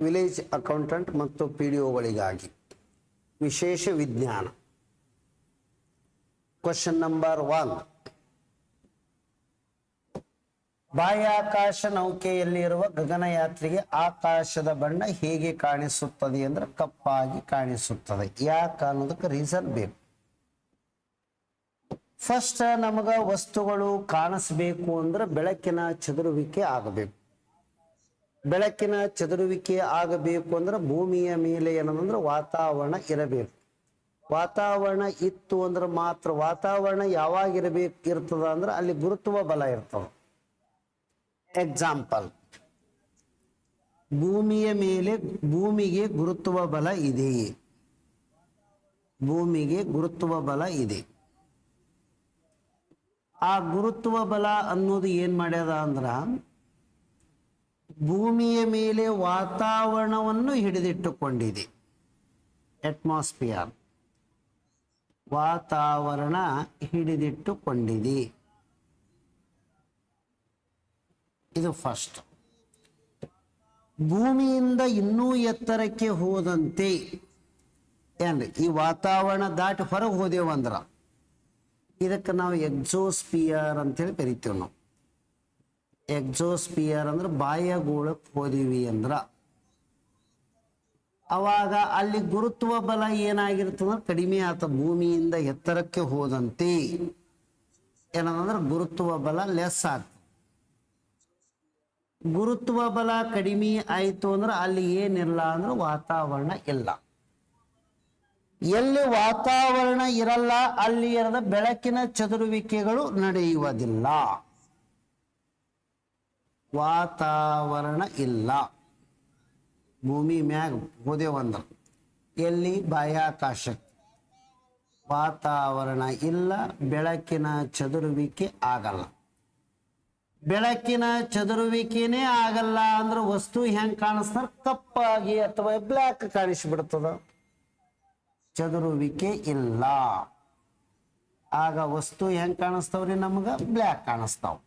Village accountant ಮತ್ತು PDOಗಳಿಗಾಗಿ ವಿಶೇಷ ವಿಜ್ಞಾನ. Question number 1. ಬಾಹ್ಯಾಕಾಶ ನೌಕೆಯಲ್ಲಿರುವ ಗಗನಯಾತ್ರಿಗೆ ಆಕಾಶದ ಬಣ್ಣ ಹೇಗೆ ಕಾಣಿಸುತ್ತದೆ ಅಂದ್ರೆ ಕಪ್ಪಾಗಿ ಕಾಣಿಸುತ್ತದೆ. ಯಾಕೆ ಅನ್ನೋದಕ್ಕೆ ರೀಸನ್ ಬೇಕು. ಫಸ್ಟ್ ನಮಗ ವಸ್ತುಗಳು ಕಾಣಿಸ್ಬೇಕು ಅಂದ್ರೆ ಬೆಳಕಿನ ಚದುರುವಿಕೆ ಆಗಬೇಕು. ಬೆಳಕಿನ ಚದುರುವಿಕೆ ಆಗಬೇಕು ಅಂದ್ರೆ ಭೂಮಿಯ ಮೇಲೆ ಏನಂದ್ರೆ ವಾತಾವರಣ ಇರಬೇಕು. ವಾತಾವರಣ ಇತ್ತು ಅಂದ್ರೆ ಮಾತ್ರ. ವಾತಾವರಣ ಯಾವಾಗ ಇರ್ತದ ಅಂದ್ರೆ ಅಲ್ಲಿ ಗುರುತ್ವ ಬಲ ಇರ್ತದೆ. ಎಕ್ಸಾಂಪಲ್, ಭೂಮಿಯ ಮೇಲೆ ಭೂಮಿಗೆ ಗುರುತ್ವ ಬಲ ಇದೆ. ಭೂಮಿಗೆ ಗುರುತ್ವ ಬಲ ಇದೆ. ಆ ಗುರುತ್ವ ಬಲ ಅನ್ನೋದು ಏನ್ ಮಾಡ್ಯದ ಅಂದ್ರ ಭೂಮಿಯ ಮೇಲೆ ವಾತಾವರಣವನ್ನು ಹಿಡಿದಿಟ್ಟುಕೊಂಡಿದೆ. ಅಟ್ಮಾಸ್ಫಿಯರ್, ವಾತಾವರಣ ಹಿಡಿದಿಟ್ಟುಕೊಂಡಿದೆ. ಇದು ಫಸ್ಟ್. ಭೂಮಿಯಿಂದ ಇನ್ನೂ ಎತ್ತರಕ್ಕೆ ಹೋದಂತೆ ಏನ್ರಿ ಈ ವಾತಾವರಣ ದಾಟಿ ಹೊರಗೆ ಹೋದೇವಂದ್ರ ಇದಕ್ಕೆ ನಾವು ಎಕ್ಸೋಸ್ಪಿಯರ್ ಅಂತೇಳಿ ಕರಿತೀವಿ. ನಾವು ಎಕ್ಸೋಸ್ಪಿಯರ್ ಅಂದ್ರೆ ಬಾಹ್ಯಗೋಳಕ್ಕೆ ಹೋದಿವಿ ಅಂದ್ರ ಅವಾಗ ಅಲ್ಲಿ ಗುರುತ್ವ ಬಲ ಏನಾಗಿರ್ತದ ಕಡಿಮೆ ಆತ. ಭೂಮಿಯಿಂದ ಎತ್ತರಕ್ಕೆ ಹೋದಂತೆ ಏನಂದ್ರೆ ಗುರುತ್ವ ಬಲ ಲೆಸ್ ಆಗ್ತದೆ. ಗುರುತ್ವ ಬಲ ಕಡಿಮೆ ಆಯ್ತು ಅಂದ್ರೆ ಅಲ್ಲಿ ಏನಿಲ್ಲ ಅಂದ್ರೆ ವಾತಾವರಣ ಇಲ್ಲ. ಎಲ್ಲಿ ವಾತಾವರಣ ಇರಲ್ಲ ಅಲ್ಲಿ ಇರದ ಬೆಳಕಿನ ಚದುರುವಿಕೆಗಳು ನಡೆಯುವುದಿಲ್ಲ. ವಾತಾವರಣ ಇಲ್ಲ. ಭೂಮಿ ಮ್ಯಾಗ ಹೋದೇವಂದ್ರ ಎಲ್ಲಿ ಬಾಹ್ಯಾಕಾಶಕ್ಕೆ ವಾತಾವರಣ ಇಲ್ಲ, ಬೆಳಕಿನ ಚದುರುವಿಕೆ ಆಗಲ್ಲ. ಬೆಳಕಿನ ಚದುರುವಿಕೆನೇ ಆಗಲ್ಲ ಅಂದ್ರೆ ವಸ್ತು ಹೆಂಗ್ ಕಾಣಿಸ್ತಾರ? ಕಪ್ಪಾಗಿ ಅಥವಾ ಬ್ಲ್ಯಾಕ್ ಕಾಣಿಸ್ಬಿಡ್ತದ. ಚದುರುವಿಕೆ ಇಲ್ಲ. ಆಗ ವಸ್ತು ಹೆಂಗ್ ಕಾಣಿಸ್ತಾವ್ರಿ? ನಮ್ಗ ಬ್ಲ್ಯಾಕ್ ಕಾಣಿಸ್ತಾವ.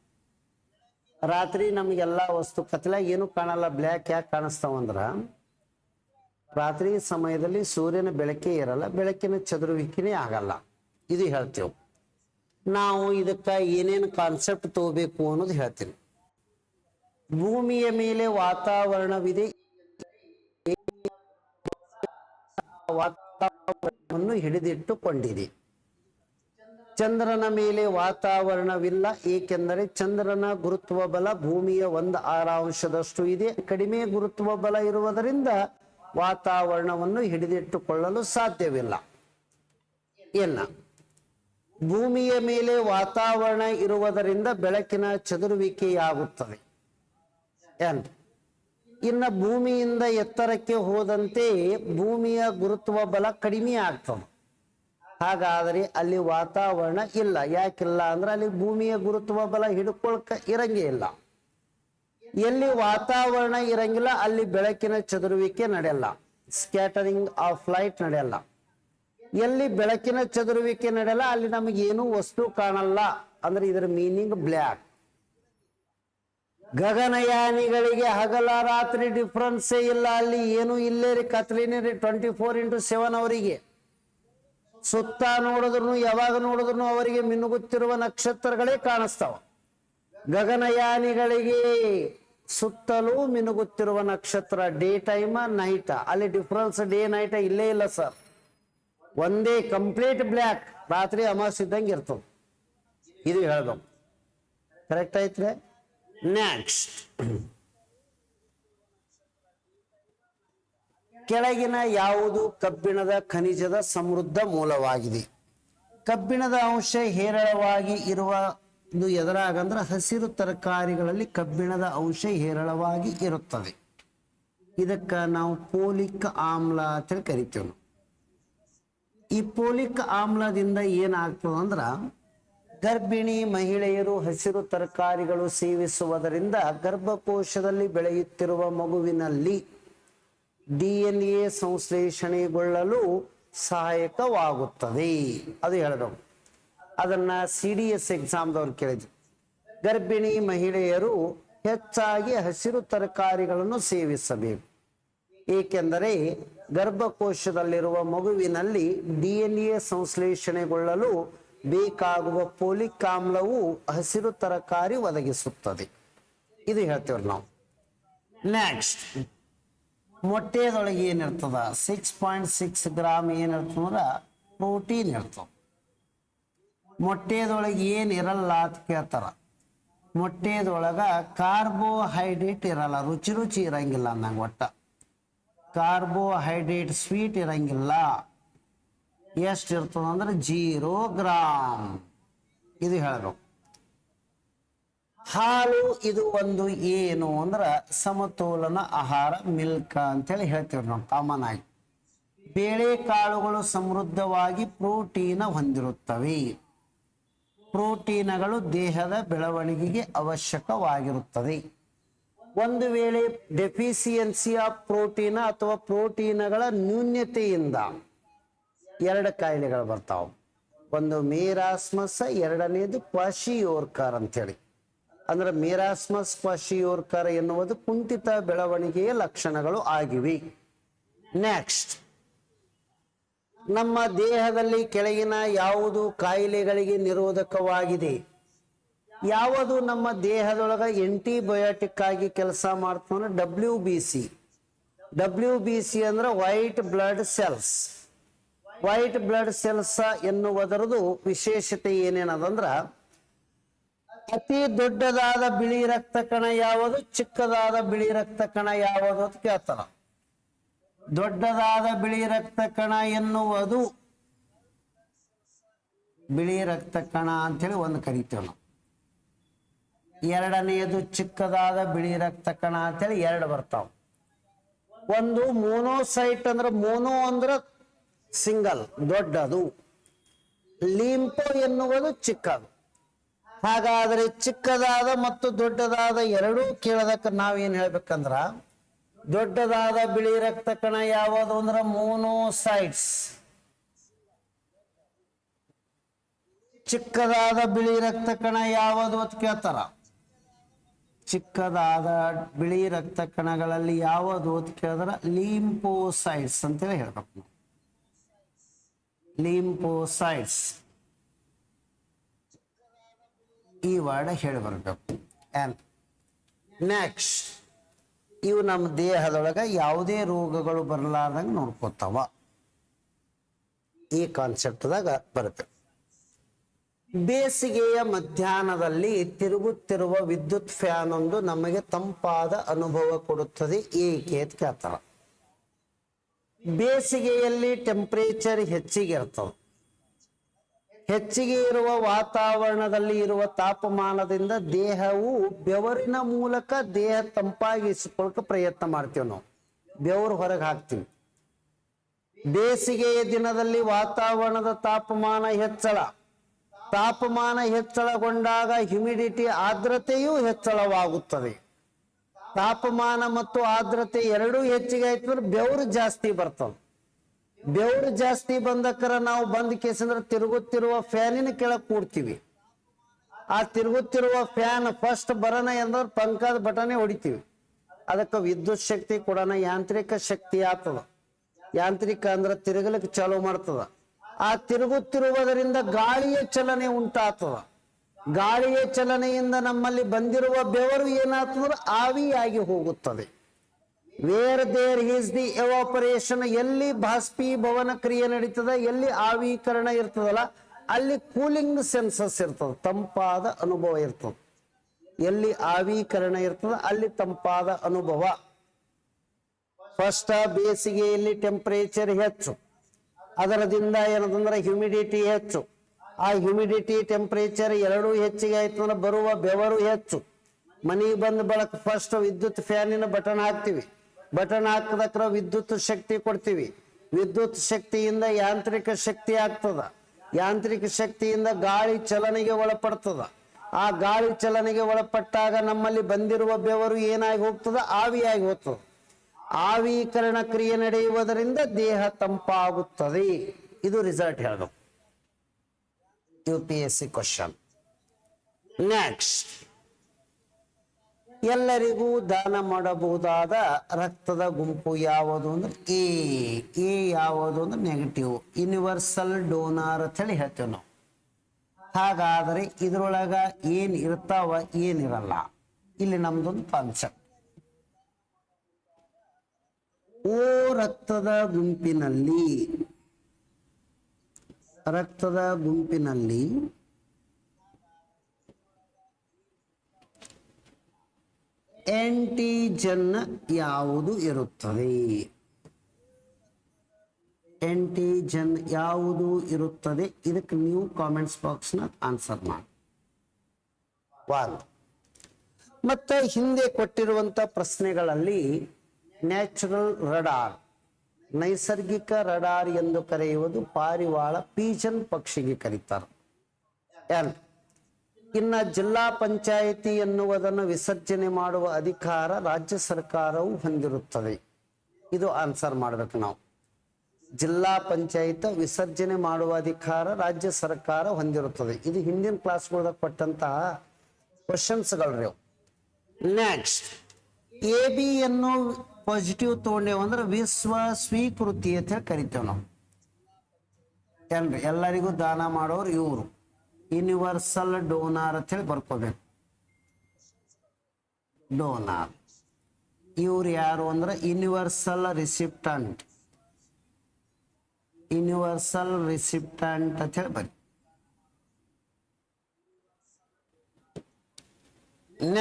ರಾತ್ರಿ ನಮಗೆಲ್ಲ ವಸ್ತು ಕತ್ಲಾಗ ಏನು ಕಾಣಲ್ಲ. ಬ್ಲ್ಯಾಕ್ ಯಾಕೆ ಕಾಣಿಸ್ತಾವಂದ್ರ ರಾತ್ರಿ ಸಮಯದಲ್ಲಿ ಸೂರ್ಯನ ಬೆಳಕೇ ಇರಲ್ಲ, ಬೆಳಕಿನ ಚದುರುವಿಕೆನೇ ಆಗಲ್ಲ. ಇದು ಹೇಳ್ತೇವೆ ನಾವು. ಇದಕ್ಕೆ ಏನೇನು ಕಾನ್ಸೆಪ್ಟ್ ತಗೋಬೇಕು ಅನ್ನೋದು ಹೇಳ್ತೀನಿ. ಭೂಮಿಯ ಮೇಲೆ ವಾತಾವರಣವಿದೆ. ವಾತಾವರಣವನ್ನು ಹಿಡಿದಿಟ್ಟುಕೊಂಡಿದೆ. ಚಂದ್ರನ ಮೇಲೆ ವಾತಾವರಣವಿಲ್ಲ. ಏಕೆಂದರೆ ಚಂದ್ರನ ಗುರುತ್ವ ಬಲ ಭೂಮಿಯ 1/6 ಇದೆ. ಕಡಿಮೆ ಗುರುತ್ವ ಬಲ ಇರುವುದರಿಂದ ವಾತಾವರಣವನ್ನು ಹಿಡಿದಿಟ್ಟುಕೊಳ್ಳಲು ಸಾಧ್ಯವಿಲ್ಲ. ಭೂಮಿಯ ಮೇಲೆ ವಾತಾವರಣ ಇರುವುದರಿಂದ ಬೆಳಕಿನ ಚದುರುವಿಕೆಯಾಗುತ್ತದೆ. ಇನ್ನು ಭೂಮಿಯಿಂದ ಎತ್ತರಕ್ಕೆ ಹೋದಂತೆ ಭೂಮಿಯ ಗುರುತ್ವ ಬಲ ಕಡಿಮೆ ಆಗ್ತದೆ. ಹಾಗಾದರೆ ಅಲ್ಲಿ ವಾತಾವರಣ ಇಲ್ಲ. ಯಾಕಿಲ್ಲ ಅಂದ್ರೆ ಅಲ್ಲಿ ಭೂಮಿಯ ಗುರುತ್ವ ಬಲ ಹಿಡ್ಕೊಳ್ಕ ಇರಂಗೇ ಇಲ್ಲ. ಎಲ್ಲಿ ವಾತಾವರಣ ಇರಂಗಿಲ್ಲ ಅಲ್ಲಿ ಬೆಳಕಿನ ಚದುರುವಿಕೆ ನಡೆಯಲ್ಲ. ಸ್ಕ್ಯಾಟರಿಂಗ್ ಆಫ್ ಲೈಟ್ ನಡೆಯಲ್ಲ. ಎಲ್ಲಿ ಬೆಳಕಿನ ಚದುರುವಿಕೆ ನಡೆಯಲ್ಲ ಅಲ್ಲಿ ನಮಗೇನು ವಸ್ತು ಕಾಣಲ್ಲ. ಅಂದ್ರೆ ಇದರ ಮೀನಿಂಗ್ ಬ್ಲ್ಯಾಕ್. ಗಗನಯಾನಿಗಳಿಗೆ ಹಗಲ ರಾತ್ರಿ ಡಿಫ್ರೆನ್ಸೇ ಇಲ್ಲ. ಅಲ್ಲಿ ಏನು ಇಲ್ಲೇ ರೀ, ಕತ್ಲಿನೇ ರೀ 24x7 ಅವರಿಗೆ. ಸುತ್ತ ನೋಡಿದ್ರು ಯಾವಾಗ ನೋಡಿದ್ರು ಅವರಿಗೆ ಮಿನುಗುತ್ತಿರುವ ನಕ್ಷತ್ರಗಳೇ ಕಾಣಿಸ್ತಾವ. ಗಗನಯಾನಿಗಳಿಗೆ ಸುತ್ತಲೂ ಮಿನುಗುತ್ತಿರುವ ನಕ್ಷತ್ರ ಡೇ ಟೈಮ್ ನೈಟ್. ಅಲ್ಲಿ ಡಿಫ್ರೆನ್ಸ್ ಡೇ ನೈಟ್ ಇಲ್ಲೇ ಇಲ್ಲ ಸರ್. ಒಂದೇ ಕಂಪ್ಲೀಟ್ ಬ್ಲ್ಯಾಕ್. ರಾತ್ರಿ ಅಮಾವಾಸ್ಯೆ ಇದ್ದಂಗೆ ಇರ್ತದೆ. ಇದು ಹೇಳ್ಬೇಕು. ಕರೆಕ್ಟ್ ಐತ್ರಿ? ನೆಕ್ಸ್ಟ್, ಕೆಳಗಿನ ಯಾವುದು ಕಬ್ಬಿಣದ ಖನಿಜದ ಸಮೃದ್ಧ ಮೂಲವಾಗಿದೆ? ಕಬ್ಬಿಣದ ಅಂಶ ಹೇರಳವಾಗಿ ಇರುವುದು ಎದರಾಗಂದ್ರೆ ಹಸಿರು ತರಕಾರಿಗಳಲ್ಲಿ ಕಬ್ಬಿಣದ ಅಂಶ ಹೇರಳವಾಗಿ ಇರುತ್ತದೆ. ಇದಕ್ಕೆ ನಾವು ಪೋಲಿಕ್ ಆಮ್ಲ ಅಂತ ಕರಿತೇವೆ. ಈ ಪೋಲಿಕ್ ಆಮ್ಲದಿಂದ ಏನಾಗ್ತದೆ ಅಂದ್ರ ಗರ್ಭಿಣಿ ಮಹಿಳೆಯರು ಹಸಿರು ತರಕಾರಿಗಳು ಸೇವಿಸುವುದರಿಂದ ಗರ್ಭಕೋಶದಲ್ಲಿ ಬೆಳೆಯುತ್ತಿರುವ ಮಗುವಿನಲ್ಲಿ DNA ಸಂಶ್ಲೇಷಣೆಗೊಳ್ಳಲು ಸಹಾಯಕವಾಗುತ್ತದೆ. ಅದು ಹೇಳಬೇಕು. ಅದನ್ನ CDS ಎಕ್ಸಾಮ್ದವ್ರು ಕೇಳಿದ್ರು. ಗರ್ಭಿಣಿ ಮಹಿಳೆಯರು ಹೆಚ್ಚಾಗಿ ಹಸಿರು ತರಕಾರಿಗಳನ್ನು ಸೇವಿಸಬೇಕು. ಏಕೆಂದರೆ ಗರ್ಭಕೋಶದಲ್ಲಿರುವ ಮಗುವಿನಲ್ಲಿ DNA ಸಂಶ್ಲೇಷಣೆಗೊಳ್ಳಲು ಬೇಕಾಗುವ ಫೋಲಿಕ್ ಆಮ್ಲವು ಹಸಿರು ತರಕಾರಿ ಒದಗಿಸುತ್ತದೆ. ಇದು ಹೇಳ್ತೇವೆ ನಾವು. ನೆಕ್ಸ್ಟ್, ಮೊಟ್ಟೆದೊಳಗೆ ಏನಿರ್ತದ 6.6 ಗ್ರಾಮ್ ಏನಿರ್ತಂದ್ರ ಪ್ರೋಟೀನ್ ಇರ್ತದ. ಮೊಟ್ಟೆದೊಳಗೆ ಏನಿರಲ್ಲ ಅಂತ ಕೇಳ್ತಾರ. ಮೊಟ್ಟೆದೊಳಗ ಕಾರ್ಬೋಹೈಡ್ರೇಟ್ ಇರಲ್ಲ, ರುಚಿ ಇರಂಗಿಲ್ಲ ಅನ್ನಂಗೆ. ಒಟ್ಟ ಕಾರ್ಬೋಹೈಡ್ರೇಟ್ ಸ್ವೀಟ್ ಇರಂಗಿಲ್ಲ. ಎಷ್ಟು ಇರ್ತದ ಅಂದ್ರೆ 0 ಗ್ರಾಮ್. ಇದು ಹೇಳಬೇಕು. ಹಾಲು ಇದು ಒಂದು ಏನು ಅಂದ್ರೆ ಸಮತೋಲನ ಆಹಾರ, ಮಿಲ್ಕ್ ಅಂತೇಳಿ ಹೇಳ್ತೀವಿ ನಾವು ಕಾಮನ್ ಆಗಿ. ಬೇಳೆಕಾಳುಗಳು ಸಮೃದ್ಧವಾಗಿ ಪ್ರೋಟೀನ್ ಹೊಂದಿರುತ್ತವೆ. ಪ್ರೋಟೀನ್ಗಳು ದೇಹದ ಬೆಳವಣಿಗೆಗೆ ಅವಶ್ಯಕವಾಗಿರುತ್ತದೆ. ಒಂದು ವೇಳೆ ಡೆಫಿಸಿಯನ್ಸಿ ಆಫ್ ಪ್ರೋಟೀನ್ ಅಥವಾ ಪ್ರೋಟೀನ್ಗಳ ನ್ಯೂನ್ಯತೆಯಿಂದ 2 ಕಾಯಿಲೆಗಳು ಬರ್ತಾವೆ. ಒಂದು ಮೇರಾಸ್ಮಸ್, ಎರಡನೇದು ಕ್ವಾಶಿಯೋರ್ಕರ್ ಅಂತೇಳಿ. ಅಂದ್ರೆ ಮೇರಾಸ್ಮಸ್, ಕ್ವಾಶಿಯೋರ್ಕರ್ ಎನ್ನುವುದು ಕುಂಠಿತ ಬೆಳವಣಿಗೆಯ ಲಕ್ಷಣಗಳು ಆಗಿವೆ. ನೆಕ್ಸ್ಟ್, ನಮ್ಮ ದೇಹದಲ್ಲಿ ಕೆಳಗಿನ ಯಾವುದು ಕಾಯಿಲೆಗಳಿಗೆ ನಿರೋಧಕವಾಗಿದೆ? ಯಾವುದು ನಮ್ಮ ದೇಹದೊಳಗ ಆಂಟಿಬಯೋಟಿಕ್ ಆಗಿ ಕೆಲಸ ಮಾಡ್ತಾನೆ? WBC ಅಂದ್ರೆ white blood cells. White blood cells ಎನ್ನುವುದರದು ವಿಶೇಷತೆ ಏನೇನದಂದ್ರ, ಅತಿ ದೊಡ್ಡದಾದ ಬಿಳಿ ರಕ್ತ ಕಣ ಯಾವುದು, ಚಿಕ್ಕದಾದ ಬಿಳಿ ರಕ್ತ ಕಣ ಯಾವುದು ಅಂತ ಕೇಳ್ತಾರ. ದೊಡ್ಡದಾದ ಬಿಳಿ ರಕ್ತ ಕಣ ಎನ್ನುವುದು ಬಿಳಿ ರಕ್ತ ಕಣ ಅಂತೇಳಿ ಒಂದು ಕರಿತೇವೆ ನಾವು. ಎರಡನೆಯದು ಚಿಕ್ಕದಾದ ಬಿಳಿ ರಕ್ತ ಕಣ ಅಂತೇಳಿ 2 ಬರ್ತಾವ. ಒಂದು ಮೋನೋಸೈಟ್ ಅಂದ್ರೆ, ಮೋನೋ ಅಂದ್ರೆ ಸಿಂಗಲ್ ದೊಡ್ಡದು, ಲಿಂಪೋ ಎನ್ನುವುದು ಚಿಕ್ಕದು. ಹಾಗಾದ್ರೆ ಚಿಕ್ಕದಾದ ಮತ್ತು ದೊಡ್ಡದಾದ ಎರಡೂ ಕೇಳದಕ್ಕೆ ನಾವೇನ್ ಹೇಳ್ಬೇಕಂದ್ರ, ದೊಡ್ಡದಾದ ಬಿಳಿ ರಕ್ತ ಕಣ ಯಾವುದು ಅಂದ್ರೆ ಮೋನೋಸೈಟ್ಸ್. ಚಿಕ್ಕದಾದ ಬಿಳಿ ರಕ್ತ ಕಣ ಯಾವುದು ಅಂತ ಕೇಳ್ತಾರ. ಚಿಕ್ಕದಾದ ಬಿಳಿ ರಕ್ತ ಕಣಗಳಲ್ಲಿ ಯಾವುದು ಅಂತ ಕೇಳಿದ್ರ ಲಿಂಪೋಸೈಟ್ಸ್ ಅಂತೇಳಿ ಹೇಳ್ಬೇಕು. ಲಿಂಪೋಸೈಟ್ಸ್ ಈ ವರ್ಡ್ ಹೇಳಿ ಬರ್ಬೇಕು. ನೆಕ್ಸ್ಟ್, ಇವು ನಮ್ಮ ದೇಹದೊಳಗ ಯಾವುದೇ ರೋಗಗಳು ಬರಲಾರ್ದಂಗೆ ನೋಡ್ಕೋತಾವ. ಈ ಕಾನ್ಸೆಪ್ಟ್ದಾಗ ಬರುತ್ತೆ. ಬೇಸಿಗೆಯ ಮಧ್ಯಾಹ್ನದಲ್ಲಿ ತಿರುಗುತ್ತಿರುವ ವಿದ್ಯುತ್ ಫ್ಯಾನ್ ಒಂದು ನಮಗೆ ತಂಪಾದ ಅನುಭವ ಕೊಡುತ್ತದೆ. ಏಕೆ ಅಂತ ಕೇಳ್ತಾರ. ಬೇಸಿಗೆಯಲ್ಲಿ ಟೆಂಪರೇಚರ್ ಹೆಚ್ಚಿಗೆ ಇರ್ತದೆ. ಹೆಚ್ಚಿಗೆ ಇರುವ ವಾತಾವರಣದಲ್ಲಿ ಇರುವ ತಾಪಮಾನದಿಂದ ದೇಹವು ಬೆವರಿನ ಮೂಲಕ ದೇಹ ತಂಪಾಗಿಸಿಕೊಳ್ಳಕ್ಕೆ ಪ್ರಯತ್ನ ಮಾಡ್ತೀವಿ. ನಾವು ಬೆವರು ಹೊರಗೆ ಹಾಕ್ತೀವಿ. ಬೇಸಿಗೆಯ ದಿನದಲ್ಲಿ ವಾತಾವರಣದ ತಾಪಮಾನ ಹೆಚ್ಚಳಗೊಂಡಾಗ ಹ್ಯುಮಿಡಿಟಿ ಆರ್ದ್ರತೆಯೂ ಹೆಚ್ಚಳವಾಗುತ್ತದೆ. ತಾಪಮಾನ ಮತ್ತು ಆರ್ದ್ರತೆ ಎರಡೂ ಹೆಚ್ಚಿಗೆ ಆಯ್ತಂದ್ರೆ ಬೆವರು ಜಾಸ್ತಿ ಬರ್ತದೆ. ಬೆವರು ಜಾಸ್ತಿ ಬಂದಕ್ಕರ ನಾವು ಬಂದ ಕೇಸಂದ್ರೆ ತಿರುಗುತ್ತಿರುವ ಫ್ಯಾನಿನ ಕೆಳಗೆ ಕೂಡ್ತೀವಿ. ಆ ತಿರುಗುತ್ತಿರುವ ಫ್ಯಾನ್ ಫಸ್ಟ್ ಬರೋಣ ಎಂದ್ರೆ ಪಂಕದ ಬಟನೆ ಹೊಡಿತೀವಿ. ಅದಕ್ಕೆ ವಿದ್ಯುತ್ ಶಕ್ತಿ ಕೊಡೋಣ, ಯಾಂತ್ರಿಕ ಶಕ್ತಿ ಆಗ್ತದ. ಯಾಂತ್ರಿಕ ಅಂದ್ರೆ ತಿರುಗಲಿಕ್ಕೆ ಚಾಲೂ ಮಾಡ್ತದ. ಆ ತಿರುಗುತ್ತಿರುವುದರಿಂದ ಗಾಳಿಯ ಚಲನೆ ಉಂಟಾಗ್ತದ. ಗಾಳಿಯ ಚಲನೆಯಿಂದ ನಮ್ಮಲ್ಲಿ ಬಂದಿರುವ ಬೆವರು ಏನಾಗ್ತದೆ, ಆವಿಯಾಗಿ ಹೋಗುತ್ತದೆ. Where there is the evaporation, ಎಲ್ಲಿ ಬಾಷ್ಪೀಭವನ ಕ್ರಿಯೆ ನಡೀತದ, ಎಲ್ಲಿ ಆವೀಕರಣ ಇರ್ತದಲ್ಲ ಅಲ್ಲಿ ಕೂಲಿಂಗ್ ಸೆನ್ಸಸ್ ಇರ್ತದೆ, ತಂಪಾದ ಅನುಭವ ಇರ್ತದೆ. ಎಲ್ಲಿ ಆವೀಕರಣ ಇರ್ತದ ಅಲ್ಲಿ ತಂಪಾದ ಅನುಭವ. ಫಸ್ಟ್ ಬೇಸಿಗೆಯಲ್ಲಿ ಟೆಂಪರೇಚರ್ ಹೆಚ್ಚು, ಅದರದಿಂದ ಏನಂತಂದ್ರೆ ಹ್ಯುಮಿಡಿಟಿ ಹೆಚ್ಚು. ಆ ಹ್ಯುಮಿಡಿಟಿ ಟೆಂಪರೇಚರ್ ಎರಡೂ ಹೆಚ್ಚಿಗೆ ಆಯ್ತು ಅಂದ್ರೆ ಬರುವ ಬೆವರು ಹೆಚ್ಚು. ಮನೆಗೆ ಬಂದ ಬಳಕ ಫಸ್ಟ್ ವಿದ್ಯುತ್ ಫ್ಯಾನಿನ ಬಟನ್ ಹಾಕ್ತಿವಿ. ಬಟನ್ ಹಾಕದಕ್ರ ವಿದ್ಯುತ್ ಶಕ್ತಿ ಕೊಡ್ತೀವಿ. ವಿದ್ಯುತ್ ಶಕ್ತಿಯಿಂದ ಯಾಂತ್ರಿಕ ಶಕ್ತಿ ಆಗ್ತದ. ಯಾಂತ್ರಿಕ ಶಕ್ತಿಯಿಂದ ಗಾಳಿ ಚಲನೆಗೆ ಒಳಪಡ್ತದ. ಆ ಗಾಳಿ ಚಲನೆಗೆ ಒಳಪಟ್ಟಾಗ ನಮ್ಮಲ್ಲಿ ಬಂದಿರುವ ಬೆವರು ಏನಾಗಿ ಹೋಗ್ತದ, ಆವಿಯಾಗಿ ಹೋಗ್ತದ. ಆವೀಕರಣ ಕ್ರಿಯೆ ನಡೆಯುವುದರಿಂದ ದೇಹ ತಂಪಾಗುತ್ತದೆ. ಇದು ರಿಸಲ್ಟ್ ಹೇಳಬೇಕು. UPSC question. ನೆಕ್ಸ್ಟ್, ಎಲ್ಲರಿಗೂ ದಾನ ಮಾಡಬಹುದಾದ ರಕ್ತದ ಗುಂಪು ಯಾವುದು ಅಂದ್ರೆ ಎ ಯಾವುದು ಅಂದ್ರೆ ನೆಗೆಟಿವ್, ಯೂನಿವರ್ಸಲ್ ಡೋನಾರ್ ಅಂತ ಹೇಳಿ ಹೇಳ್ತೇವೆ ನಾವು. ಹಾಗಾದರೆ ಇದ್ರೊಳಗ ಏನ್ ಇರ್ತಾವ ಏನಿರಲ್ಲ, ಇಲ್ಲಿ ನಮ್ದೊಂದು ಕಾನ್ಸೆಪ್ಟ್. ಓ ರಕ್ತದ ಗುಂಪಿನಲ್ಲಿ ಆಂಟಿಜನ್ ಯಾವುದು ಇರುತ್ತದೆ? ಆಂಟಿಜನ್ ಯಾವುದು ಇರುತ್ತದೆ? ಇದಕ್ಕೆ ನೀವು ಕಾಮೆಂಟ್ಸ್ ಬಾಕ್ಸ್ ನ ಆನ್ಸರ್ ಮಾಡಿ. ಮತ್ತೆ ಹಿಂದೆ ಕೊಟ್ಟಿರುವಂತ ಪ್ರಶ್ನೆಗಳಲ್ಲಿ ನ್ಯಾಚುರಲ್ ರಡಾರ್, ನೈಸರ್ಗಿಕ ರಡಾರ್ ಎಂದು ಕರೆಯುವುದು ಪಾರಿವಾಳ ಪೀಜನ್ ಪಕ್ಷಿಗೆ ಕರೀತಾರೆ. ಇನ್ನ ಜಿಲ್ಲಾ ಪಂಚಾಯಿತಿ ಎನ್ನುವುದನ್ನು ವಿಸರ್ಜನೆ ಮಾಡುವ ಅಧಿಕಾರ ರಾಜ್ಯ ಸರ್ಕಾರವು ಹೊಂದಿರುತ್ತದೆ. ಇದು ಆನ್ಸರ್ ಮಾಡ್ಬೇಕು ನಾವು. ಜಿಲ್ಲಾ ಪಂಚಾಯತ್ ವಿಸರ್ಜನೆ ಮಾಡುವ ಅಧಿಕಾರ ರಾಜ್ಯ ಸರ್ಕಾರ ಹೊಂದಿರುತ್ತದೆ. ಇದು ಹಿಂದಿನ ಕ್ಲಾಸ್ಗಳದಾಗ ಕೊಟ್ಟಂತಹ ಕ್ವಶನ್ಸ್ಗಳ್ರಿ. ನೆಕ್ಸ್ಟ್, AB ಅನ್ನು ಪಾಸಿಟಿವ್ ತಗೊಂಡೇವು ಅಂದ್ರೆ ವಿಶ್ವ ಸ್ವೀಕೃತಿ ಅಂತ ಹೇಳಿ ಕರಿತೇವೆ ನಾವು. ಏನ್ರಿ, ಎಲ್ಲರಿಗೂ ದಾನ ಮಾಡೋರು ಇವರು ಯೂನಿವರ್ಸಲ್ ಡೋನಾರ್ ಅಂತ ಹೇಳಿ ಬರ್ಕೋಬೇಕು. ಡೋನಾರ್ ಇವ್ರು ಯಾರು ಅಂದ್ರೆ ಯೂನಿವರ್ಸಲ್ ರಿಸಿಪ್ಟೆಂಟ್ ಅಂತ ಹೇಳಿ ಬರಿ.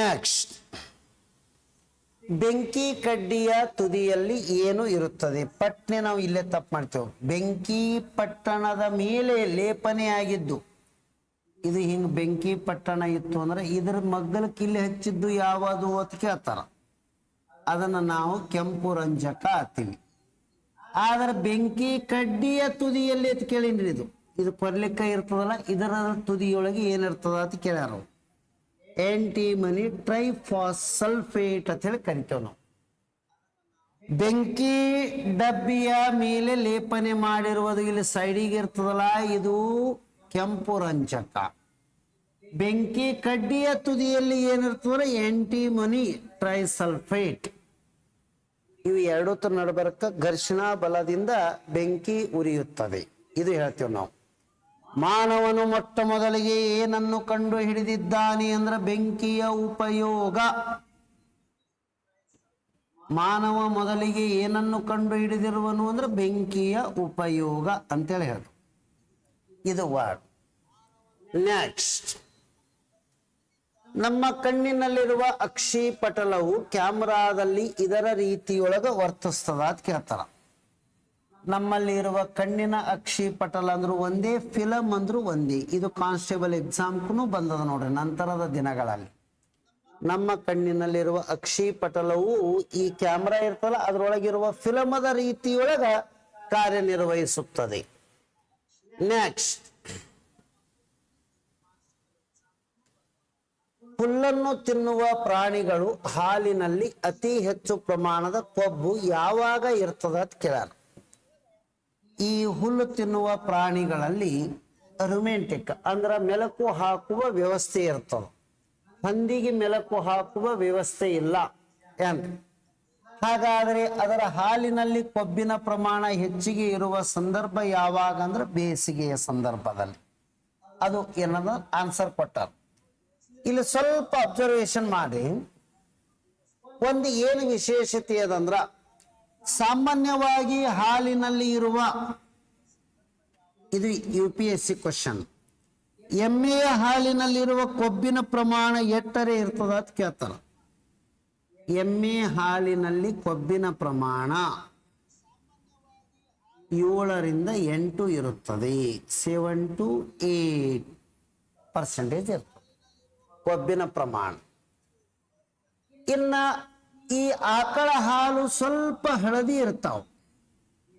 ನೆಕ್ಸ್ಟ್, ಬೆಂಕಿ ಕಡ್ಡಿಯ ತುದಿಯಲ್ಲಿ ಏನು ಇರುತ್ತದೆ? ಪಟ್ನೆ ನಾವು ಇಲ್ಲೇ ತಪ್ಪು ಮಾಡ್ತೇವೆ. ಬೆಂಕಿ ಪಟ್ಟಣದ ಮೇಲೆ ಲೇಪನೆ ಆಗಿದ್ದು, ಇದು ಹಿಂಗ್ ಬೆಂಕಿ ಪಟ್ಟಣ ಇತ್ತು ಅಂದ್ರೆ ಇದ್ರ ಮಗ್ಗಲಕ್ಕೆ ಇಲ್ಲಿ ಹಚ್ಚಿದ್ದು ಯಾವುದು ಅಂತ ಕೇಳ್ತಾರ. ಅದನ್ನ ನಾವು ಕೆಂಪು ರಂಜಕ ಹಾಕ್ತೀವಿ. ಆದ್ರೆ ಬೆಂಕಿ ಕಡ್ಡಿಯ ತುದಿಯಲ್ಲಿ ಅಂತ ಕೇಳಿನ್ರಿ. ಇದು ಕೊರ್ಲಿಕ್ಕ ಇರ್ತದಲ್ಲ, ಇದರ ತುದಿಯೊಳಗೆ ಏನಿರ್ತದ ಅಂತ ಕೇಳ್ಯಾರ. ಆಂಟಿಮನಿ ಟ್ರೈಫಾಸಲ್ಫೇಟ್ ಅಂತ ಹೇಳಿ ಕರಿತೇವೆ ನಾವು. ಬೆಂಕಿ ಡಬ್ಬಿಯ ಮೇಲೆ ಲೇಪನೆ ಮಾಡಿರುವುದು ಇಲ್ಲಿ ಸೈಡಿಗೆ ಇರ್ತದಲ್ಲ, ಇದು ಕೆಂಪು ರಂಜಕ. ಬೆಂಕಿ ಕಡ್ಡಿಯ ತುದಿಯಲ್ಲಿ ಏನಿರ್ತದೆ? ಆಂಟಿಮನಿ ಟ್ರೈಸಲ್ಫೇಟ್. ಇವು ಎರಡು ನಡಬರ್ಕ ಘರ್ಷಣಾ ಬಲದಿಂದ ಬೆಂಕಿ ಉರಿಯುತ್ತದೆ. ಇದು ಹೇಳ್ತೇವೆ ನಾವು. ಮಾನವನು ಮೊಟ್ಟ ಮೊದಲಿಗೆ ಏನನ್ನು ಕಂಡು ಹಿಡಿದಿದ್ದಾನೆ ಅಂದ್ರೆ ಬೆಂಕಿಯ ಉಪಯೋಗ. ಮಾನವ ಮೊದಲಿಗೆ ಏನನ್ನು ಕಂಡು ಹಿಡಿದಿರುವನು ಅಂದ್ರೆ ಬೆಂಕಿಯ ಉಪಯೋಗ ಅಂತೇಳಿ ಹೇಳಿ. ಇದು ವರ್ಡ್. ನೆಕ್ಸ್ಟ್, ನಮ್ಮ ಕಣ್ಣಿನಲ್ಲಿರುವ ಅಕ್ಷಿ ಪಟಲವು ಕ್ಯಾಮ್ರಾದಲ್ಲಿ ಇದರ ರೀತಿಯೊಳಗ ವರ್ತಿಸ್ತದ ಅಂತ ಕೇಳ್ತಾರ. ನಮ್ಮಲ್ಲಿ ಇರುವ ಕಣ್ಣಿನ ಅಕ್ಷಿ ಪಟಲ ಅಂದ್ರು ಒಂದೇ, ಫಿಲಮ್ ಅಂದ್ರು ಒಂದೇ. ಇದು ಕಾನ್ಸ್ಟೇಬಲ್ ಎಕ್ಸಾಮ್ಗೂ ಬಂದದ ನೋಡ್ರಿ ನಂತರದ ದಿನಗಳಲ್ಲಿ. ನಮ್ಮ ಕಣ್ಣಿನಲ್ಲಿರುವ ಅಕ್ಷಿ ಪಟಲವು ಈ ಕ್ಯಾಮ್ರಾ ಇರ್ತಲ್ಲ ಅದರೊಳಗಿರುವ ಫಿಲಮದ ರೀತಿಯೊಳಗ ಕಾರ್ಯನಿರ್ವಹಿಸುತ್ತದೆ. ನೆಕ್ಸ್ಟ್, ಹುಲ್ಲನ್ನು ತಿನ್ನುವ ಪ್ರಾಣಿಗಳು ಹಾಲಿನಲ್ಲಿ ಅತಿ ಹೆಚ್ಚು ಪ್ರಮಾಣದ ಕೊಬ್ಬು ಯಾವಾಗ ಇರ್ತದ ಅಂತ ಕೇಳ್ಯಾರ. ಈ ಹುಲ್ಲು ತಿನ್ನುವ ಪ್ರಾಣಿಗಳಲ್ಲಿ ರುಮೆಂಟಿಕ್ ಅಂದ್ರ ಮೆಲಕು ಹಾಕುವ ವ್ಯವಸ್ಥೆ ಇರ್ತದೆ. ಹಂದಿಗೆ ಮೆಲಕು ಹಾಕುವ ವ್ಯವಸ್ಥೆ ಇಲ್ಲ. ಹಾಗಾದ್ರೆ ಅದರ ಹಾಲಿನಲ್ಲಿ ಕೊಬ್ಬಿನ ಪ್ರಮಾಣ ಹೆಚ್ಚಿಗೆ ಇರುವ ಸಂದರ್ಭ ಯಾವಾಗ ಅಂದ್ರೆ ಬೇಸಿಗೆಯ ಸಂದರ್ಭದಲ್ಲಿ. ಅದು ಏನದ ಆನ್ಸರ್ ಕೊಟ್ಟಾರ. ಇಲ್ಲಿ ಸ್ವಲ್ಪ ಅಬ್ಸರ್ವೇಷನ್ ಮಾಡಿ. ಒಂದು ಏನು ವಿಶೇಷತೆ ಅದಂದ್ರ, ಸಾಮಾನ್ಯವಾಗಿ ಹಾಲಿನಲ್ಲಿ ಇರುವ, ಇದು UPSC ಕ್ವಶನ್, ಎಮ್ಮೆಯ ಹಾಲಿನಲ್ಲಿರುವ ಕೊಬ್ಬಿನ ಪ್ರಮಾಣ ಎಟ್ಟರೆ ಇರ್ತದ ಅಂತ ಕೇಳ್ತಾರ. ಎಮ್ಮೆ ಹಾಲಿನಲ್ಲಿ ಕೊಬ್ಬಿನ ಪ್ರಮಾಣ 7 to 8 ಇರುತ್ತದೆ. 7 to 8% ಇರ್ತದೆ ಕೊಬ್ಬಿನ ಪ್ರಮಾಣ. ಇನ್ನ ಈ ಆಕಳ ಹಾಲು ಸ್ವಲ್ಪ ಹಳದಿ ಇರ್ತಾವ.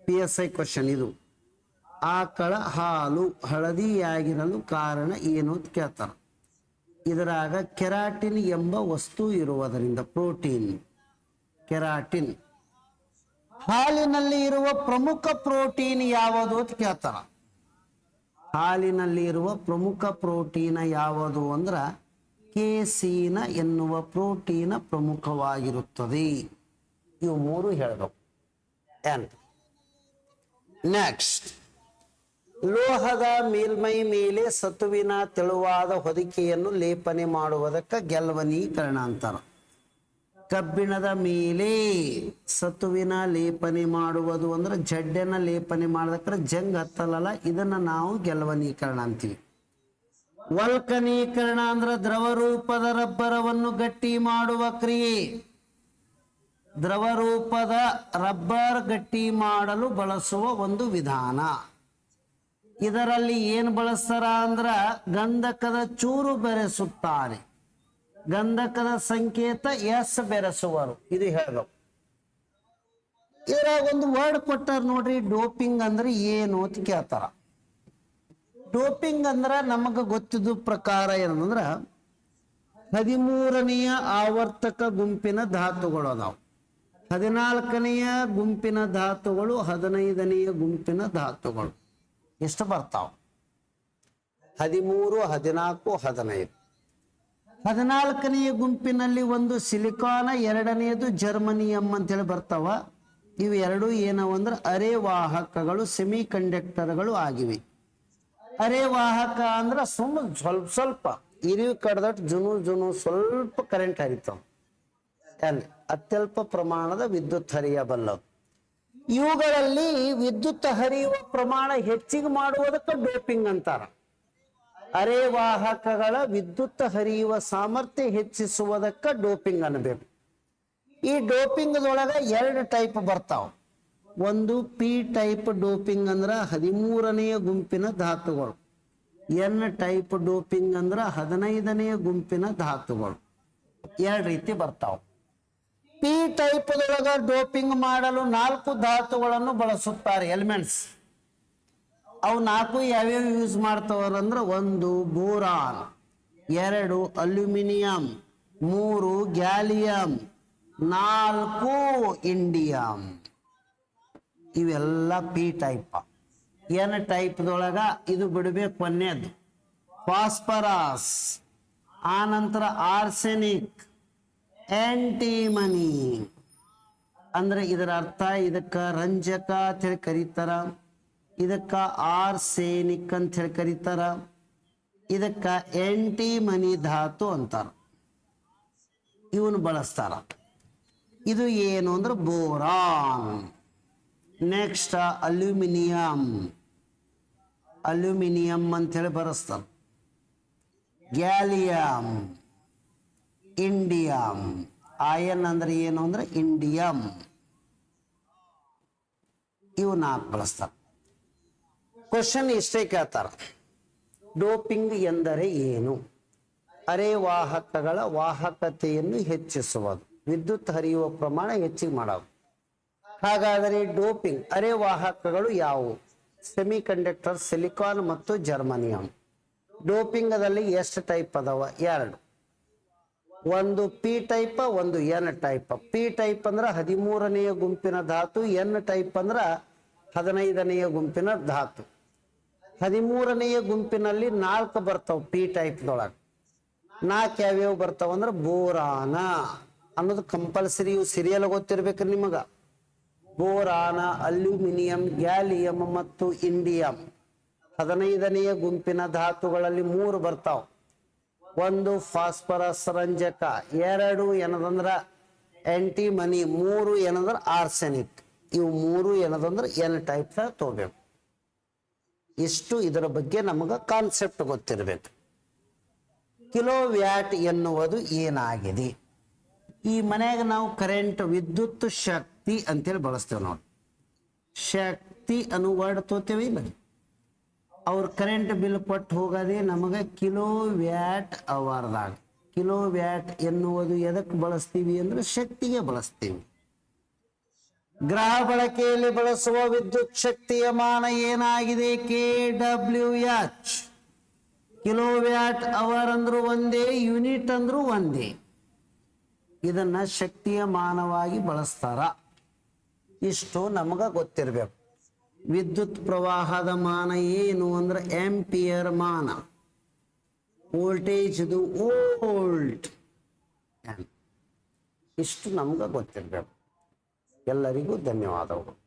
PSI ಕ್ವಶನ್ ಇದು. ಆಕಳ ಹಾಲು ಹಳದಿಯಾಗಿರಲು ಕಾರಣ ಏನು ಅಂತ ಕೇಳ್ತಾರ. ಇದರಾಗ ಕೆರಾಟಿನ್ ಎಂಬ ವಸ್ತು ಇರುವುದರಿಂದ, ಪ್ರೋಟೀನ್ ಕೆರಾಟಿನ್. ಹಾಲಿನಲ್ಲಿ ಇರುವ ಪ್ರಮುಖ ಪ್ರೋಟೀನ್ ಯಾವುದು ಅಂತ ಕೇಳ್ತಾರ. ಹಾಲಿನಲ್ಲಿ ಇರುವ ಪ್ರಮುಖ ಪ್ರೋಟೀನ್ ಯಾವುದು ಅಂದ್ರ ಕೇಸೀನ ಎನ್ನುವ ಪ್ರೋಟೀನ ಪ್ರಮುಖವಾಗಿರುತ್ತದೆ. ಇವು ಮೂರು ಹೇಳಬೇಕು. ನೆಕ್ಸ್ಟ್, ಲೋಹದ ಮೇಲ್ಮೈ ಮೇಲೆ ಸತುವಿನ ತೆಳುವಾದ ಹೊದಿಕೆಯನ್ನು ಲೇಪನೆ ಮಾಡುವುದಕ್ಕೆ ಗೆಲ್ವನೀಕರಣ ಅಂತಾರೆ. ಕಬ್ಬಿಣದ ಮೇಲೆ ಸತುವಿನ ಲೇಪನೆ ಮಾಡುವುದು ಅಂದ್ರೆ ಜಡ್ಡನ ಲೇಪನೆ ಮಾಡೋದಕ್ಕೆ ಜಂಗ್ ಹತ್ತಲ್ಲ, ಇದನ್ನ ನಾವು ಗೆಲ್ವನೀಕರಣ ಅಂತೀವಿ. ವಲ್ಕನೀಕರಣ ಅಂದ್ರೆ ದ್ರವ ರೂಪದ ರಬ್ಬರವನ್ನು ಗಟ್ಟಿ ಮಾಡುವ ಕ್ರಿಯೆ. ದ್ರವ ರೂಪದ ರಬ್ಬರ್ ಗಟ್ಟಿ ಮಾಡಲು ಬಳಸುವ ಒಂದು ವಿಧಾನ. ಇದರಲ್ಲಿ ಏನು ಬಳಸ್ತಾರ ಅಂದ್ರ ಗಂಧಕದ ಚೂರು ಬೆರೆಸುತ್ತಾರೆ. ಗಂಧಕದ ಸಂಕೇತ ಎಸ್ ಬೆರೆಸುವರು. ಇದು ಹೇಳಬೇಕು. ಇದ್ರಾಗ ಒಂದು ವರ್ಡ್ ಕೊಟ್ಟಾರ ನೋಡ್ರಿ, ಡೋಪಿಂಗ್ ಅಂದ್ರೆ ಏನು ಅಂತ ಕೇಳ್ತಾರ. ಡೋಪಿಂಗ್ ಅಂದ್ರ ನಮಗ ಗೊತ್ತಿದ್ದ ಪ್ರಕಾರ ಏನಂದ್ರ 13ನೆಯ ಆವರ್ತಕ ಗುಂಪಿನ ಧಾತುಗಳು ಅದಾವ, 14ನೆಯ ಗುಂಪಿನ ಧಾತುಗಳು, 15ನೆಯ ಗುಂಪಿನ ಧಾತುಗಳು. ಎಷ್ಟು ಬರ್ತಾವ? 13, 14, 15. 14ನೆಯ ಗುಂಪಿನಲ್ಲಿ ಒಂದು ಸಿಲಿಕಾನ್, 2ನೇದು ಜರ್ಮನಿಯಂ ಅಂತೇಳಿ ಬರ್ತಾವ. ಇವು ಎರಡು ಏನವ ಅಂದ್ರೆ ಅರೆವಾಹಕಗಳು, ಸೆಮಿ ಕಂಡಕ್ಟರ್ಗಳು ಆಗಿವೆ. ಅರೆವಾಹಕ ಅಂದ್ರೆ ಸ್ವಲ್ಪ ಇರಿವು ಕಡ್ದಟ್ಟು ಜುನು ಸ್ವಲ್ಪ ಕರೆಂಟ್ ಹರಿತಾವ, ಅತ್ಯಲ್ಪ ಪ್ರಮಾಣದ ವಿದ್ಯುತ್ ಹರಿಯಬಲ್ಲವು. ಇವುಗಳಲ್ಲಿ ವಿದ್ಯುತ್ ಹರಿಯುವ ಪ್ರಮಾಣ ಹೆಚ್ಚಿಗೆ ಮಾಡುವುದಕ್ಕೆ ಡೋಪಿಂಗ್ ಅಂತಾರ. ಅರೆವಾಹಕಗಳ ವಿದ್ಯುತ್ ಹರಿಯುವ ಸಾಮರ್ಥ್ಯ ಹೆಚ್ಚಿಸುವುದಕ್ಕೆ ಡೋಪಿಂಗ್ ಅನ್ನಬೇಕು. ಈ ಡೋಪಿಂಗ್ದೊಳಗ 2 ಟೈಪ್ ಬರ್ತಾವ. ಒಂದು ಪಿ ಟೈಪ್ ಡೋಪಿಂಗ್ ಅಂದ್ರ 13ನೆಯ ಗುಂಪಿನ ಧಾತುಗಳು. ಎನ್ ಟೈಪ್ ಡೋಪಿಂಗ್ ಅಂದ್ರ 15ನೆಯ ಗುಂಪಿನ ಧಾತುಗಳು. 2 ರೀತಿ ಬರ್ತಾವ. ಪಿ ಟೈಪ್ ದೊಳಗ ಡೋಪಿಂಗ್ ಮಾಡಲು 4 ಧಾತುಗಳನ್ನು ಬಳಸುತ್ತಾರೆ, ಎಲಿಮೆಂಟ್ಸ್. ಅವು 4 ಯಾವ್ಯಾವ ಯೂಸ್ ಮಾಡ್ತಾವ್ರಂದ್ರ 1 ಬೋರಾನ್, 2 ಅಲ್ಯೂಮಿನಿಯಂ, 3 ಗ್ಯಾಲಿಯಂ, 4 ಇಂಡಿಯಂ. ಇವೆಲ್ಲ ಪಿ ಟೈಪ್. ಎನ್ ಟೈಪ್ದೊಳಗ ಇದು ಬಿಡಬೇಕು ಕೊನೆಯದು ಫಾಸ್ಫರಸ್, ಆನಂತರ ಆರ್ಸೆನಿಕ್, ಆಂಟಿಮನಿ. ಅಂದ್ರೆ ಇದರ ಅರ್ಥ ಇದಕ್ಕ ರಂಜಕ ಅಂತ ಹೇಳಿ ಕರೀತಾರ, ಇದಕ್ಕ ಆರ್ಸೆನಿಕ್ ಅಂತ ಹೇಳಿ ಕರೀತಾರ, ಇದಕ್ಕ ಆಂಟಿಮನಿ ಧಾತು ಅಂತಾರ. ಇವನು ಬಳಸ್ತಾರ. ಇದು ಏನು ಅಂದ್ರೆ ಬೋರಾನ್. ನೆಕ್ಸ್ಟ್ ಅಲ್ಯೂಮಿನಿಯಂ ಅಂತ ಹೇಳಿ ಬರೆಸ್ತಾರ. Gallium, indium. ಆಯನ್ ಅಂದ್ರೆ ಏನು ಅಂದ್ರೆ ಇಂಡಿಯಂ. ಇವು 4 ಬಳಸ್ತಾರ. ಕ್ವಶನ್ ಇಷ್ಟೇ ಕೇಳ್ತಾರ, ಡೋಪಿಂಗ್ ಎಂದರೆ ಏನು? ಅರೆವಾಹಕಗಳ ವಾಹಕತೆಯನ್ನು ಹೆಚ್ಚಿಸುವುದು, ವಿದ್ಯುತ್ ಹರಿಯುವ ಪ್ರಮಾಣ ಹೆಚ್ಚಿಗೆ ಮಾಡೋದು. ಹಾಗಾದರೆ ಡೋಪಿಂಗ್ ಅರೆವಾಹಕಗಳು ಯಾವುವು? ಸೆಮಿ ಕಂಡಕ್ಟರ್, ಸಿಲಿಕಾನ್ ಮತ್ತು ಜರ್ಮನಿಯಂ. ಡೋಪಿಂಗದಲ್ಲಿ ಎಷ್ಟು ಟೈಪ್ ಅದಾವ? 2. ಒಂದು ಪಿ ಟೈಪ್, ಒಂದು ಎನ್ ಟೈಪ್. ಪಿ ಟೈಪ್ ಅಂದ್ರೆ 13ನೆಯ ಗುಂಪಿನ ಧಾತು, ಎನ್ ಟೈಪ್ ಅಂದ್ರೆ 15ನೆಯ ಗುಂಪಿನ ಧಾತು. 13ನೆಯ ಗುಂಪಿನಲ್ಲಿ 4 ಬರ್ತಾವ ಪಿ ಟೈಪ್ದೊಳಗೆ. 4 ಯಾವ್ಯಾವ ಬರ್ತಾವ ಅಂದ್ರೆ ಬೋರಾನ ಅನ್ನೋದು ಕಂಪಲ್ಸರಿ. ಇವು ಸಿರಿಯಲ್ ಗೊತ್ತಿರ್ಬೇಕ್ರಿ ನಿಮಗ. ಬೋರಾನ, ಅಲ್ಯೂಮಿನಿಯಂ, ಗ್ಯಾಲಿಯಂ ಮತ್ತು ಇಂಡಿಯಂ. 15ನೆಯ ಗುಂಪಿನ ಧಾತುಗಳಲ್ಲಿ 3 ಬರ್ತಾವ. 1 ಫಾಸ್ಫರಸ್ ರಂಜಕ, 2 ಏನದಂದ್ರ ಆಂಟಿಮನಿ, 3 ಏನಂದ್ರ ಆರ್ಸೆನಿಕ್. ಇವು 3 ಏನದಂದ್ರ ಎನ್ ಟೈಪ್ ತಗೋಬೇಕು. ಇಷ್ಟು ಇದರ ಬಗ್ಗೆ ನಮಗ ಕಾನ್ಸೆಪ್ಟ್ ಗೊತ್ತಿರಬೇಕು. ಕಿಲೋ ವ್ಯಾಟ್ ಎನ್ನುವುದು ಏನಾಗಿದೆ? ಈ ಮನೆಯಾಗ ನಾವು ಕರೆಂಟ್, ವಿದ್ಯುತ್ ಶಕ್ತಿ ಅಂತೇಳಿ ಬಳಸ್ತೇವೆ ನೋಡಿ. ಶಕ್ತಿ ಅನ್ನೋ ವರ್ಡ್ ತೋತೇವೆ ಇಲ್ಲ, ಅವ್ರ ಕರೆಂಟ್ ಬಿಲ್ ಕೊಟ್ಟು ಹೋಗೋದೇ ನಮಗೆ ಕಿಲೋ ವ್ಯಾಟ್ ಅವರ್ದಾಗ. ಕಿಲೋ ವ್ಯಾಟ್ ಎನ್ನುವುದು ಎದಕ್ಕೆ ಬಳಸ್ತೀವಿ ಅಂದ್ರೆ ಶಕ್ತಿಗೆ ಬಳಸ್ತೀವಿ. ಗೃಹ ಬಳಕೆಯಲ್ಲಿ ಬಳಸುವ ವಿದ್ಯುತ್ ಶಕ್ತಿಯ ಮಾನ ಏನಾಗಿದೆ? KWH. ಕಿಲೋ ವ್ಯಾಟ್ ಅವರ್ ಅಂದ್ರೂ ಒಂದೇ, ಯೂನಿಟ್ ಅಂದ್ರೂ ಒಂದೇ. ಇದನ್ನ ಶಕ್ತಿಯ ಮಾನವಾಗಿ ಬಳಸ್ತಾರ. ಇಷ್ಟು ನಮಗ ಗೊತ್ತಿರಬೇಕು. ವಿದ್ಯುತ್ ಪ್ರವಾಹದ ಮಾನ ಏನು ಅಂದ್ರೆ ಆಂಪಿಯರ್ ಮಾನ. ವೋಲ್ಟೇಜ್ ಇದು ವೋಲ್ಟ್. ಇಷ್ಟು ನಮ್ಗೆ ಗೊತ್ತಿರಬೇಕು. ಎಲ್ಲರಿಗೂ ಧನ್ಯವಾದಗಳು.